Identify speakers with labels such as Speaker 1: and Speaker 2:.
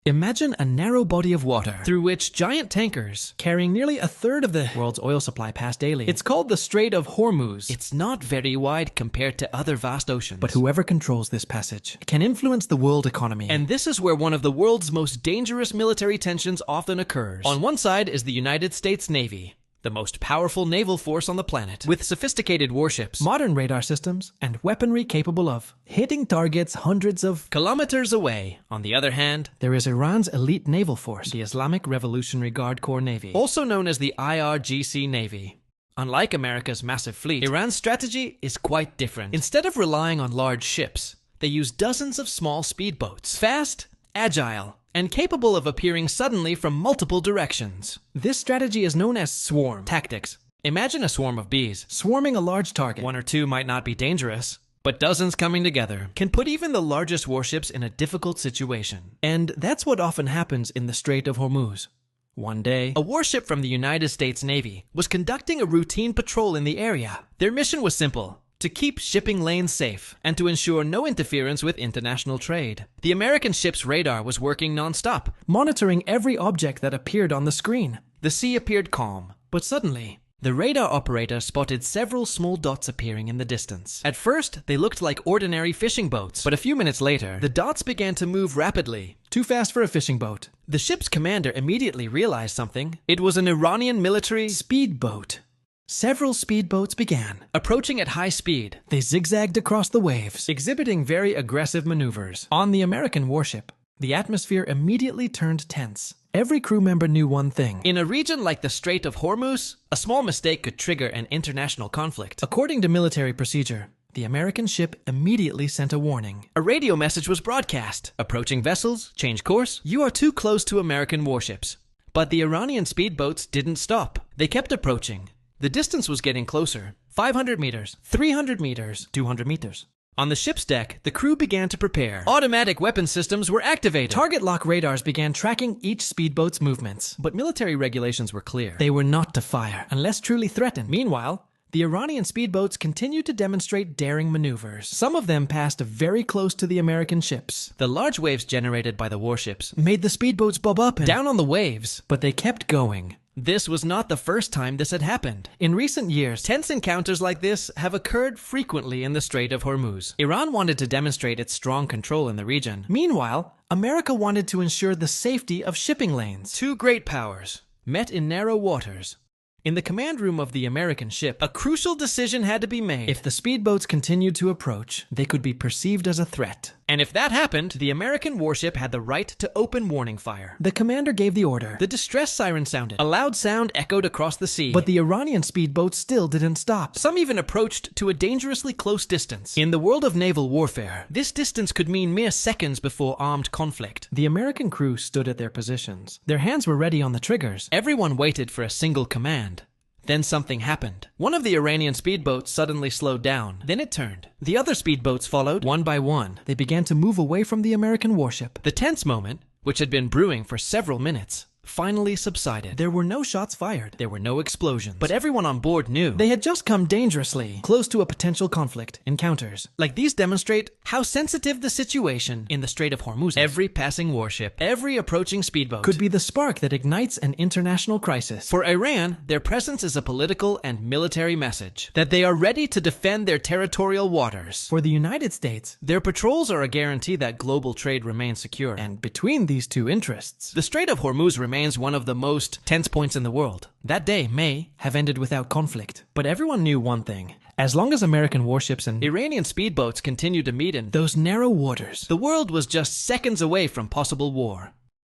Speaker 1: Imagine a narrow body of water through which giant tankers carrying nearly a third of the world's oil supply pass daily. It's called the Strait of Hormuz. It's not very wide compared to other vast oceans. But whoever controls this passage can influence the world economy. And this is where one of the world's most dangerous military tensions often occurs. On one side is the United States Navy, the most powerful naval force on the planet, with sophisticated warships, modern radar systems, and weaponry capable of hitting targets hundreds of kilometers away. On the other hand, there is Iran's elite naval force, the Islamic Revolutionary Guard Corps Navy, also known as the IRGC Navy. Unlike America's massive fleet, Iran's strategy is quite different. Instead of relying on large ships, they use dozens of small speedboats, fast, agile, and capable of appearing suddenly from multiple directions. This strategy is known as swarm tactics. Imagine a swarm of bees swarming a large target. One or two might not be dangerous, but dozens coming together can put even the largest warships in a difficult situation. And that's what often happens in the Strait of Hormuz. One day, a warship from the United States Navy was conducting a routine patrol in the area. Their mission was simple: to keep shipping lanes safe and to ensure no interference with international trade. The American ship's radar was working non-stop, monitoring every object that appeared on the screen. The sea appeared calm, but suddenly, the radar operator spotted several small dots appearing in the distance. At first, they looked like ordinary fishing boats, but a few minutes later, the dots began to move rapidly, too fast for a fishing boat. The ship's commander immediately realized something. It was an Iranian military speedboat. Several speedboats began approaching at high speed. They zigzagged across the waves, exhibiting very aggressive maneuvers. On the American warship, the atmosphere immediately turned tense. Every crew member knew one thing. In a region like the Strait of Hormuz, a small mistake could trigger an international conflict. According to military procedure, the American ship immediately sent a warning. A radio message was broadcast. Approaching vessels, change course. You are too close to American warships. But the Iranian speedboats didn't stop. They kept approaching. The distance was getting closer. 500 meters, 300 meters, 200 meters. On the ship's deck, the crew began to prepare. Automatic weapon systems were activated. Target lock radars began tracking each speedboat's movements. But military regulations were clear. They were not to fire unless truly threatened. Meanwhile, the Iranian speedboats continued to demonstrate daring maneuvers. Some of them passed very close to the American ships. The large waves generated by the warships made the speedboats bob up and down on the waves, but they kept going. This was not the first time this had happened. In recent years, tense encounters like this have occurred frequently in the Strait of Hormuz. Iran wanted to demonstrate its strong control in the region. Meanwhile, America wanted to ensure the safety of shipping lanes. Two great powers met in narrow waters. In the command room of the American ship, a crucial decision had to be made. If the speedboats continued to approach, they could be perceived as a threat. And if that happened, the American warship had the right to open warning fire. The commander gave the order. The distress siren sounded. A loud sound echoed across the sea. But the Iranian speedboats still didn't stop. Some even approached to a dangerously close distance. In the world of naval warfare, this distance could mean mere seconds before armed conflict. The American crew stood at their positions. Their hands were ready on the triggers. Everyone waited for a single command. Then something happened. One of the Iranian speedboats suddenly slowed down. Then it turned. The other speedboats followed. One by one, they began to move away from the American warship. The tense moment, which had been brewing for several minutes, finally subsided. There were no shots fired. There were no explosions. But everyone on board knew they had just come dangerously close to a potential conflict. Encounters like these demonstrate how sensitive the situation in the Strait of Hormuz is. Every passing warship, every approaching speedboat could be the spark that ignites an international crisis. For Iran, their presence is a political and military message that they are ready to defend their territorial waters. For the United States, their patrols are a guarantee that global trade remains secure. And between these two interests, the Strait of Hormuz remains one of the most tense points in the world. That day may have ended without conflict, but everyone knew one thing. As long as American warships and Iranian speedboats continued to meet in those narrow waters, the world was just seconds away from possible war.